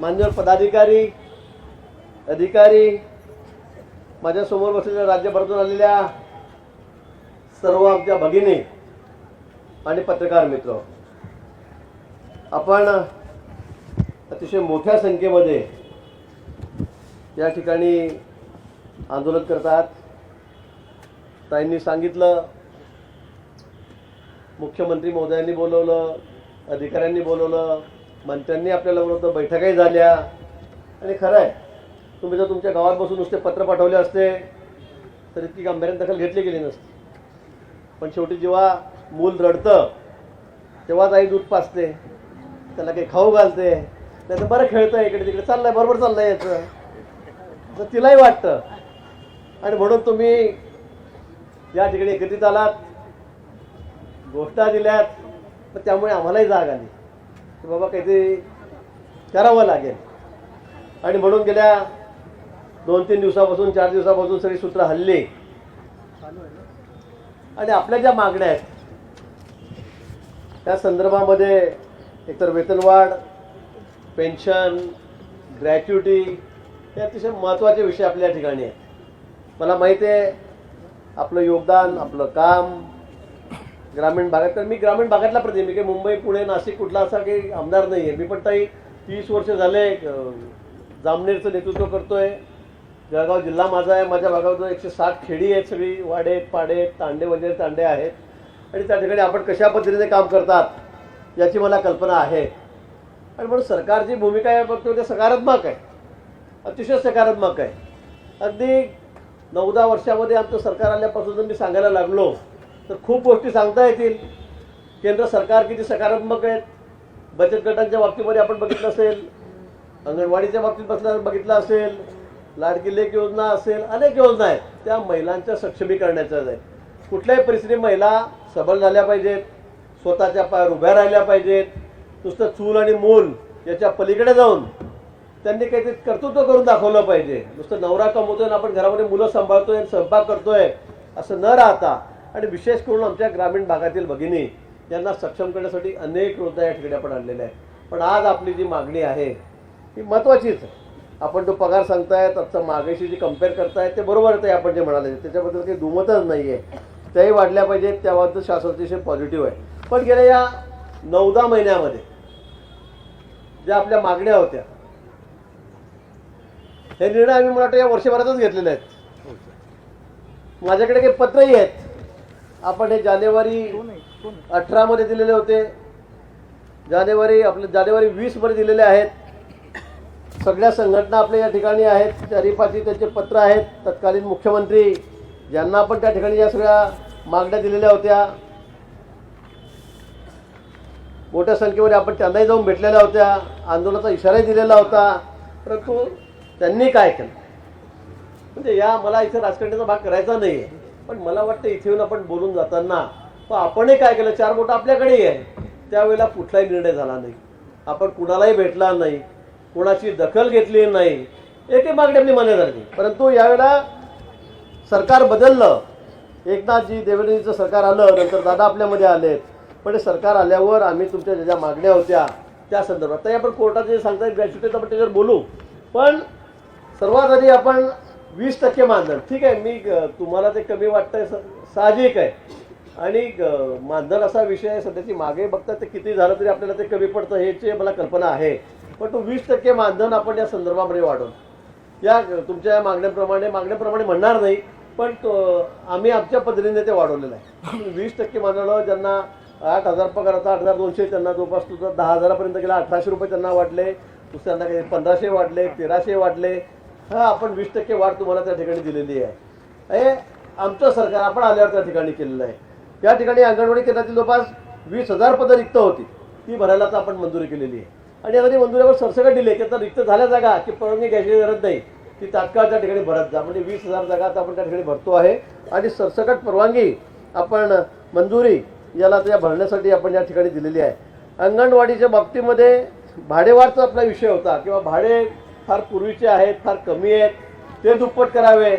मान्यवर पदाधिकारी, अधिकारी, माझ्यासमोर बसलेल्या राज्यभरातून आलेल्या सर्व आमच्या भगिनी आणि पत्रकार मित्र, आपण अतिशय मोठ्या संख्येमध्ये या ठिकाणी आंदोलन करतात। ताईंनी सांगितलं, मुख्यमंत्री महोदयांनी बोलवलं, अधिकाऱ्यांनी बोलवलं, मंत्र्यांनी आपल्याला बोलवलं, बैठकाही झाल्या। आणि खरं आहे, तुम्ही जर तुमच्या गावात बसून नुसते पत्र पाठवले असते तर इतकी गांभीर्याने दखल घेतली गेली नसती। पण शेवटी जेव्हा मूल रडतं तेव्हाच आई दूध पाजते, त्याला काही खाऊ घालते, नाही तर बरं खेळतं, इकडे तिकडे चाललंय, बरोबर चाललंय याचं, तर तिलाही वाटतं। आणि म्हणून तुम्ही या ठिकाणी एकत्रित आलात, गोष्टा दिल्यात, तर त्यामुळे आम्हालाही जाग आली की बाबा काहीतरी करावं लागेल। आणि म्हणून गेल्या 2-3 दिवसापासून, 4 दिवसापासून सगळी सूत्र हल्ली आणि आपल्या ज्या मागण्या आहेत त्या संदर्भामध्ये एकतर वेतनवाढ, पेन्शन, ग्रॅच्युटी हे अतिशय महत्त्वाचे विषय आपल्या ठिकाणी आहेत। मला माहिती आहे आपलं योगदान, आपलं काम ग्रामीण भागात, तर मी ग्रामीण भागातला प्रतिनिधी, काही मुंबई, पुणे, नाशिक कुठला असा काही आमदार नाही आहे। मी पण ताई 30 वर्ष झाले जामनेरचं नेतृत्व करतोय। जळगाव जिल्हा माझा आहे, माझ्या भागावर 160 खेडी आहेत, सगळी वाडे, पाडे, तांडे वगैरे तांडे आहेत। आणि त्या ठिकाणी आपण कशा पद्धतीने काम करतात याची मला कल्पना आहे। आणि म्हणून सरकारची भूमिका आहे बघतो ते सकारात्मक आहे, अतिशय सकारात्मक आहे। अगदी 9-10 वर्षामध्ये आमचं सरकार आल्यापासून जर मी सांगायला लागलो तर खूप गोष्टी सांगता येतील। केंद्र सरकार किती सकारात्मक आहेत, बचत गटांच्या बाबतीमध्ये आपण बघितलं असेल, अंगणवाडीच्या बाबतीत बघितलं असेल, लाडकी लेक योजना असेल, अनेक योजना आहेत त्या महिलांच्या सक्षमीकरणाच्याच आहेत। कुठल्याही परिस्थितीत महिला सबल झाल्या पाहिजेत, स्वतःच्या पायावर उभ्या राहिल्या पाहिजेत। नुसतं चूल आणि मूल याच्या पलीकडे जाऊन त्यांनी काहीतरी कर्तृत्व करून दाखवलं पाहिजे। नुसतं नवरा कमवतोय आणि आपण घरामध्ये मुलं सांभाळतोय आणि स्वयंपाक करतोय असं न राहता, आणि विशेष करून आमच्या ग्रामीण भागातील भगिनी यांना सक्षम करण्यासाठी अनेक योजना या ठिकाणी आपण आणलेल्या आहेत। पण आज आपली जी मागणी आहे ही महत्त्वाचीच आहे। आपण तो पगार सांगतायत, आजचा मागाशी जी कम्पेअर करतायत ते बरोबर आहे, आपण जे म्हणाले त्याच्याबद्दल काही दुमतच नाही आहे, त्याही वाढल्या पाहिजेत, त्याबाबत शासन अतिशय पॉझिटिव्ह आहे। पण गेल्या या 9-10 महिन्यामध्ये ज्या आपल्या मागण्या होत्या हे निर्णय आम्ही मला वाटतं या वर्षभरातच घेतलेले आहेत। माझ्याकडे काही पत्रही आहेत, आपण हे जानेवारी 18 मध्ये दिलेले होते, जानेवारी 20 मध्ये दिलेले आहेत। सगळ्या संघटना आपल्या या ठिकाणी आहेत, शरीफाची त्यांचे पत्र आहेत, तत्कालीन मुख्यमंत्री ज्यांना आपण त्या ठिकाणी या सगळ्या मागण्या दिलेल्या होत्या, मोठ्या संख्येमध्ये आपण त्यांनाही जाऊन भेटलेल्या होत्या, आंदोलनाचा इशाराही दिलेला होता, परंतु त्यांनी काय केलं म्हणजे या मला इथे राजकारणाचा भाग करायचा नाही आहे, पण मला वाटतं इथे येऊन आपण बोलून जाताना आपणही काय केलं, 4 बोटं आपल्याकडेही आहे, त्यावेळेला कुठलाही निर्णय झाला नाही, आपण कुणालाही भेटला नाही, कोणाची दखल घेतली नाही, एकही मागणी आपली मान्य झाली। परंतु यावेळेला सरकार बदललं, एकनाथजी देवेंद्रजींचं सरकार आलं, नंतर दादा आपल्यामध्ये आलेत, पण हे सरकार आल्यावर आम्ही तुमच्या ज्या मागण्या होत्या त्या संदर्भात तर आपण कोर्टात जे सांगतायत ग्रॅच्युटी आपण त्याच्यावर बोलू, पण सर्वात आधी आपण 20% मानधन, ठीक आहे, मी तुम्हाला ते कमी वाटतंय साहजिक आहे, आणि मानधन असा विषय आहे सध्याची मागे बघता ते किती झालं तरी आपल्याला ते कमी पडतं ह्याची मला कल्पना आहे। पण तो 20% मानधन आपण या संदर्भामध्ये वाढवून या तुमच्या मागण्याप्रमाणे म्हणणार नाही, पण आम्ही आमच्या पद्धतीने ते वाढवलेलं आहे। 20% मानधन ज्यांना 8,000 पगार होता, 8,200 त्यांना जवळपास तुझं 10,000पर्यंत गेला, 1,800 रुपये त्यांना वाढले, दुसऱ्यांना काही 1,500 वाढले, 1,300 वाढले। हा आपण 20% वाढ तुम्हाला त्या ठिकाणी दिलेली आहे। हे आमचं सरकार आपण आल्यावर त्या ठिकाणी केलेलं आहे। या ठिकाणी अंगणवाडी केंद्रातील जवळपास 20,000 पदं रिक्त होती, ती भरायला तर आपण मंजुरी केलेली आहे। आणि आता ती मंजुरीवर सरसकट दिली की आता रिक्त झाल्या जागा की परवानगी घ्यायची गरज नाही, ती तात्काळ त्या ठिकाणी भरत जा, म्हणजे 20,000 जागा आता आपण त्या ठिकाणी भरतो आहे। आणि सरसकट परवानगी आपण मंजुरी याला त्या भरण्यासाठी आपण या ठिकाणी दिलेली आहे। अंगणवाडीच्या बाबतीमध्ये भाडेवाढचा आपला विषय होता किंवा भाडे फार पूर्वीचे आहेत, फार कमी आहेत, ते दुप्पट करावे,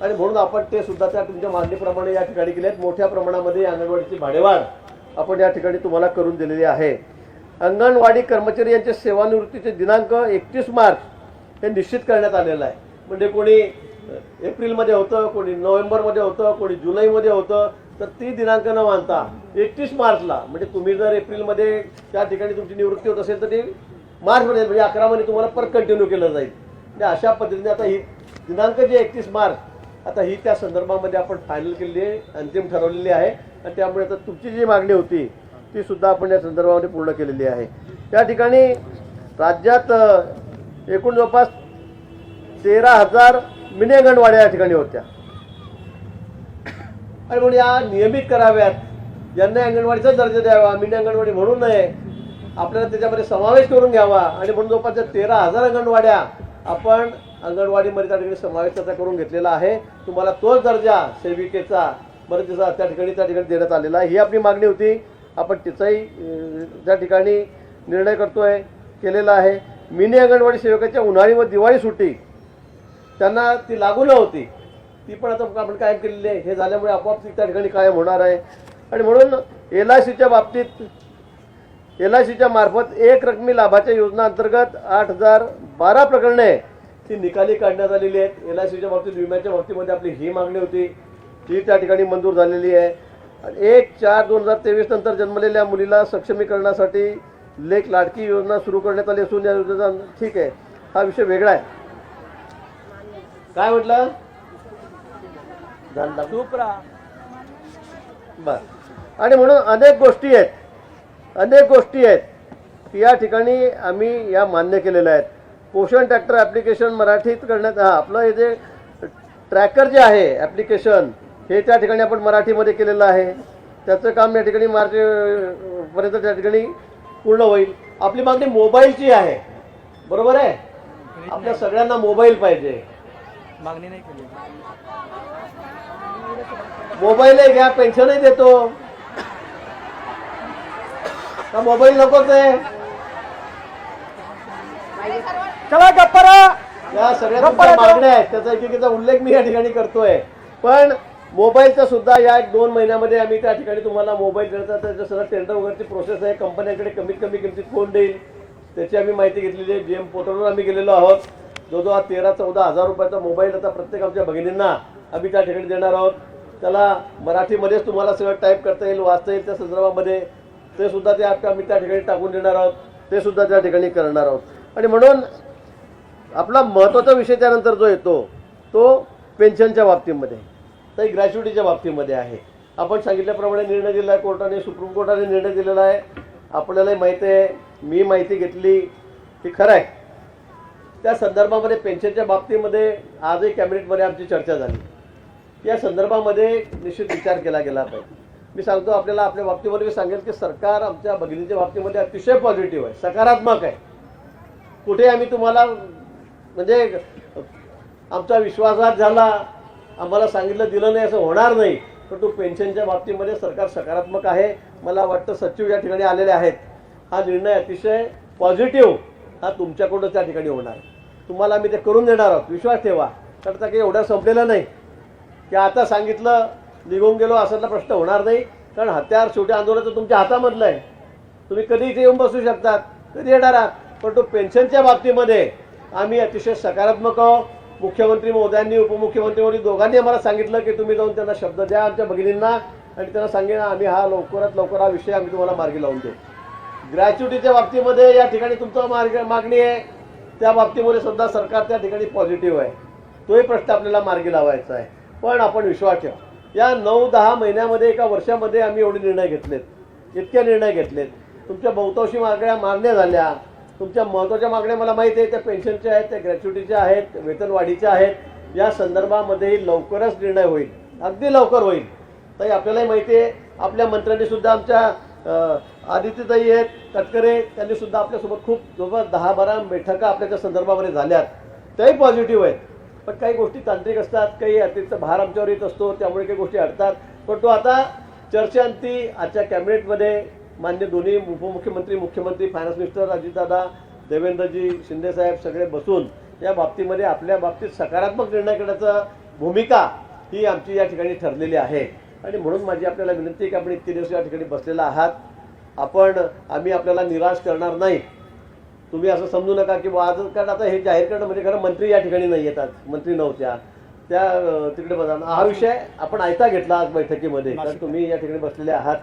आणि म्हणून आपण ते सुद्धा त्या तुमच्या मागणीप्रमाणे या ठिकाणी केले आहेत। मोठ्या प्रमाणामध्ये अंगणवाडीची भाडेवाढ आपण या ठिकाणी तुम्हाला करून दिलेली आहे। अंगणवाडी कर्मचारी यांच्या सेवानिवृत्तीचे दिनांक 31 मार्च हे निश्चित करण्यात आलेलं आहे. म्हणजे कोणी एप्रिलमध्ये होतं, कोणी नोव्हेंबरमध्ये होतं, कोणी जुलैमध्ये होतं, तर ती दिनांक न मानता 31 मार्चला, म्हणजे तुम्ही जर एप्रिलमध्ये त्या ठिकाणी तुमची निवृत्ती होत असेल तर ती मार्चमध्ये म्हणजे 11 मध्ये तुम्हाला परत कंटिन्यू केलं जाईल. म्हणजे अशा पद्धतीने आता ही दिनांक जे 31 मार्च आता ही त्या संदर्भामध्ये आपण फायनल केलेली आहे, अंतिम ठरवलेली आहे. आणि त्यामुळे आता तुमची जी मागणी होती ती सुद्धा आपण या संदर्भामध्ये पूर्ण केलेली आहे. त्या ठिकाणी राज्यात एकूण जवळपास 13,000 मिनी अंगणवाड्या या ठिकाणी होत्या आणि म्हणून या नियमित कराव्यात, ज्यांना अंगणवाडीचा दर्जा द्यावा, मिनी अंगणवाडी म्हणू नये, आपल्याला त्याच्यामध्ये समावेश करून घ्यावा. आणि म्हणून जवळपास 13,000 अंगणवाड्या आपण अंगणवाडीमध्ये त्या ठिकाणी समावेश त्याचा करून घेतलेला आहे. तुम्हाला तोच दर्जा सेविकेचा मदतीचा त्या ठिकाणी देण्यात आलेला आहे. ही आपली मागणी होती. आपण तिचाही त्या ठिकाणी निर्णय केलेला आहे. मिनी अंगणवाडी सेवकाच्या उन्हाळी व दिवाळी सुट्टी त्यांना ती लागू न होती, ती पण आता आपण कायम केलेली आहे. हे झाल्यामुळे आपोआप ती त्या ठिकाणी कायम होणार आहे. आणि म्हणून LICच्या बाबतीत LICच्या मार्फत एक रकमी लाभाच्या योजना अंतर्गत 8,012 प्रकरणे ती निकाली काढण्यात आलेली आहेत. LICच्या बाबतीत विम्याच्या बाबतीमध्ये आपली ही मागणी होती, ती त्या ठिकाणी मंजूर झालेली आहे. आणि 1/4/2023 नंतर जन्मलेल्या मुलीला सक्षमीकरणासाठी लेख लाडकी योजना सुरू करण्यात आली असून या योजनेचा ठीक आहे, हा विषय वेगळा आहे. काय म्हटलं बर. आणि म्हणून अनेक गोष्टी आहेत की या ठिकाणी आम्ही या मान्य केलेल्या आहेत. पोषण ट्रॅक्टर ॲप्लिकेशन मराठीत करण्यात आपलं हे जे ट्रॅकर जे आहे ॲप्लिकेशन हे त्या ठिकाणी आपण मराठीमध्ये केलेलं आहे. त्याचं काम या ठिकाणी मार्च पर्यंत त्या ठिकाणी पूर्ण होईल. आपली मागणी मोबाईलची आहे, बरोबर आहे. आपल्या सगळ्यांना मोबाईल पाहिजे. मागणी नाही केली. मोबाईलही घ्या, पेन्शनही देतो का मोबाईल नकोच आहे. चला गप्पा. या सगळ्या तुमच्या मागण्या आहेत, त्याचा एकेकीचा उल्लेख मी या ठिकाणी करतोय. पण मोबाईलचा सुद्धा या 1-2 महिन्यामध्ये आम्ही त्या ठिकाणी तुम्हाला मोबाईल देण्याचा त्याचं सगळं टेंडर वगैरेची प्रोसेस आहे. कंपन्यांकडे कमीत कमी किमतीत कोण देईल त्याची आम्ही माहिती घेतलेली आहे. GM पोर्टलवर आम्ही गेलेलो आहोत. जो 13-14 हजार रुपयाचा मोबाईल आता प्रत्येक आमच्या भगिनींना आम्ही त्या ठिकाणी देणार आहोत. त्याला मराठीमध्येच तुम्हाला सगळं टाईप करता येईल, वाचता येईल. त्या संदर्भामध्ये ते सुद्धा ते आम्ही त्या ठिकाणी टाकून देणार आहोत, ते सुद्धा त्या ठिकाणी करणार आहोत. आणि म्हणून आपला महत्त्वाचा विषय त्यानंतर जो येतो तो पेन्शनच्या बाबतीमध्ये, तर ग्रॅच्युटीच्या बाबतीमध्ये आहे. आपण सांगितल्याप्रमाणे निर्णय दिला आहे कोर्टाने, सुप्रीम कोर्टाने निर्णय दिलेला आहे. आपल्यालाही माहिती आहे, मी माहिती घेतली की खरं आहे. त्या संदर्भामध्ये पेन्शनच्या बाबतीमध्ये आजही कॅबिनेटमध्ये आमची चर्चा झाली. या संदर्भामध्ये निश्चित विचार केला गेला पाहिजे. मी सांगतो आपल्याला, आपल्या बाबतीमध्ये मी सांगेल की सरकार आमच्या भगिनीच्या बाबतीमध्ये अतिशय पॉझिटिव्ह आहे, सकारात्मक आहे. कुठे आम्ही तुम्हाला म्हणजे आमचा विश्वासघात झाला, आम्हाला सांगितलं दिलं नाही असं होणार नाही. परंतु पेन्शनच्या बाबतीमध्ये सरकार सकारात्मक आहे. मला वाटतं सचिव या ठिकाणी आलेले आहेत. हा निर्णय अतिशय पॉझिटिव्ह हा तुमच्याकडून त्या ठिकाणी होणार. तुम्हाला आम्ही ते करून देणार आहोत, विश्वास ठेवा. कारण काही एवढं संपलेलं नाही की आता सांगितलं निघून गेलो असाचा प्रश्न होणार नाही. कारण हत्यार शेवटी आंदोलन तर तुमच्या हातामधलं आहे. तुम्ही कधी इथे येऊन बसू शकतात, कधी येणार आहात. परंतु पेन्शनच्या बाबतीमध्ये आम्ही अतिशय सकारात्मक आहोत. मुख्यमंत्री महोदयांनी, उपमुख्यमंत्री महोदय दोघांनी आम्हाला सांगितलं की तुम्ही जाऊन त्यांना शब्द द्या आमच्या भगिनींना आणि त्यांना सांगेन आम्ही हा लवकरात लवकर हा विषय आम्ही तुम्हाला मार्गी लावून देऊ. ग्रॅच्युटीच्या बाबतीमध्ये या ठिकाणी तुमचं मागणी आहे, त्या बाबतीमध्ये सुद्धा सरकार त्या ठिकाणी पॉझिटिव्ह आहे. तोही प्रश्न आपल्याला मार्गी लावायचा आहे. पण आपण विश्वास ठेवा, या 9-10 महिन्यामध्ये, एका वर्षामध्ये आम्ही एवढे निर्णय घेतलेत, इतके निर्णय घेतलेत. तुमच्या बहुतांशी मागण्या झाल्या. तुमच्या महत्त्वाच्या मागण्या मला माहिती आहे, त्या पेन्शनच्या आहेत, त्या ग्रॅच्युटीच्या आहेत, वेतनवाढीच्या आहेत. या संदर्भामध्येही लवकरच निर्णय होईल, अगदी लवकर होईल. ताई आपल्यालाही माहिती आहे, आपल्या मंत्र्यांनी सुद्धा आमच्या आदित्यताई आहेत तटकरे, त्यांनी सुद्धा आपल्यासोबत खूप जवळ 10-12 बैठका आपल्याच्या संदर्भामध्ये झाल्यात. त्याही पॉझिटिव्ह आहेत. पण काही गोष्टी तांत्रिक असतात, काही अतिरिक्त भार आमच्यावर येत असतो, त्यामुळे काही गोष्टी अडतात. पण तो आता चर्चेअंती आजच्या कॅबिनेटमध्ये मान्य दोन्ही उपमुख्यमंत्री, मुख्यमंत्री, फायनान्स मिनिस्टर अजितदादा, देवेंद्रजी, शिंदेसाहेब सगळे बसून या बाबतीमध्ये आपल्या बाबतीत सकारात्मक निर्णय करण्याचा भूमिका ही आमची या ठिकाणी ठरलेली आहे. आणि म्हणून माझी आपल्याला विनंती आहे की आपण इतके दिवस या ठिकाणी बसलेला आहात, आम्ही आपल्याला निराश करणार नाही. तुम्ही असं समजू नका की आज, कारण आता हे जाहीर करणं म्हणजे खरं मंत्री या ठिकाणी नाही येतात, मंत्री नव्हत्या त्या तिकडे बघा. हा विषय आपण आयता घेतला आज बैठकीमध्ये, कारण तुम्ही या ठिकाणी बसलेले आहात,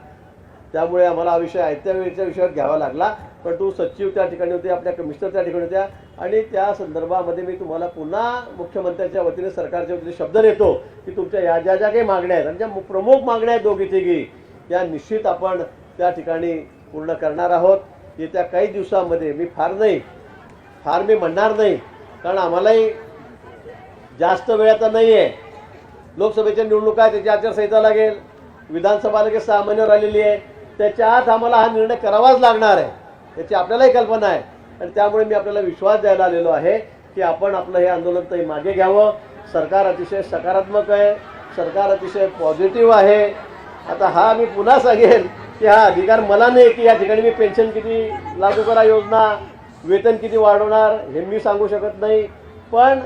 त्यामुळे आम्हाला हा विषय आयत्या वेळेच्या विषयावर घ्यावा लागला. पण तू सचिव त्या ठिकाणी होते, आपल्या कमिशनर त्या ठिकाणी होत्या, आणि त्या संदर्भामध्ये मी तुम्हाला पुन्हा मुख्यमंत्र्यांच्या वतीने सरकारच्या वतीने शब्द देतो की तुमच्या या ज्या काही मागण्या आहेत आणि ज्या प्रमुख मागण्या आहेत दोघी तिघी, त्या निश्चित आपण त्या ठिकाणी पूर्ण करणार आहोत. येत्या काही दिवसांमध्ये मी फार मी म्हणणार नाही, कारण आम्हालाही जास्त वेळ आता नाही आहे. लोकसभेच्या निवडणुका आहे, त्याची आचारसंहिता लागेल, विधानसभा लगेच 6 महिन्यावर आलेली आहे, त्याच्या आत आम्हाला हा निर्णय करावाच लागणार आहे, याची आपल्यालाही कल्पना आहे. आणि त्यामुळे मी आपल्याला विश्वास द्यायला आलेलो आहे की आपण आपलं हे आंदोलन तरी मागे घ्यावं. सरकार अतिशय सकारात्मक आहे, सरकार अतिशय पॉझिटिव्ह आहे. आता हा मी पुन्हा सांगेन की हा अधिकार मला नाही की या ठिकाणी मी पेन्शन किती लागू करा योजना, वेतन किती वाढवणार हे मी सांगू शकत नाही. पण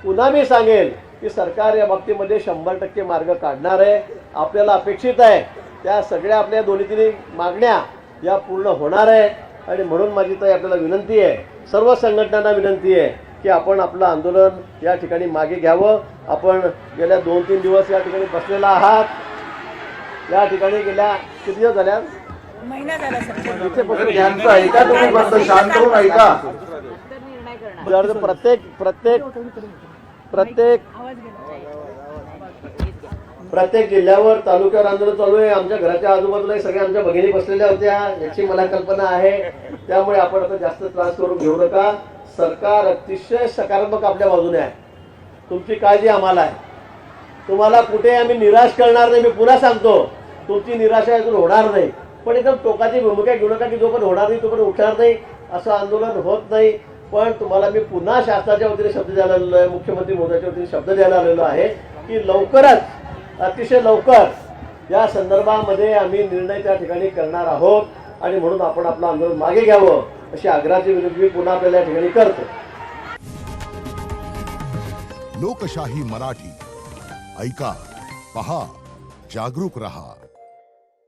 पुन्हा मी सांगेन की सरकार या बाबतीमध्ये 100% मार्ग काढणार आहे. आपल्याला अपेक्षित आहे त्या सगळ्या आपल्या दोन्ही तिन्ही मागण्या या पूर्ण होणार आहे. आणि म्हणून माझी ताई आपल्याला विनंती आहे, सर्व संघटनांना विनंती आहे की आपण आपलं आंदोलन या ठिकाणी मागे घ्यावं. आपण गेल्या 2-3 दिवस या ठिकाणी बसलेला आहात. या ठिकाणी गेल्या किती दिवस झाल्या, महिना झाला सर. इथेपासून यांचं ऐका तुम्ही, फक्त शांत होऊन ऐका. प्रत्येक जिल्ह्यावर तालुक्यावर आंदोलन चालू आहे. आमच्या घराच्या आजूबाजूला सगळ्या आमच्या भगिनी बसलेल्या होत्या, याची मला कल्पना आहे. त्यामुळे आपण आता जास्त त्रास करून घेऊ नका. सरकार अतिशय सकारात्मक आपल्या बाजूने आहे. तुमची काळजी आम्हाला आहे. तुम्हाला कुठे आम्ही निराश करणार नाही. मी पुन्हा सांगतो, तुमची निराशा यातून होणार नाही. पण एकदम टोकाची भूमिका घेऊ नका की जो पण होणार नाही तो पण उठणार नाही, असं आंदोलन होत नाही. पण तुम्हाला मी पुन्हा शासनाच्या वतीने शब्द द्यायला आलेलो आहे, मुख्यमंत्री महोदयाच्या वतीने शब्द द्यायला आलेलो आहे की लवकरच, अतिशय लवकर या संदर्भामध्ये आम्ही निर्णय त्या ठिकाणी करणार आहोत. आणि म्हणून आपण आपलं आंदोलन मागे घ्यावं अशी आग्रहाची विनंती मी पुन्हा आपल्याला या ठिकाणी करतो. लोकशाही मराठी ऐका, पहा, जागरूक रहा.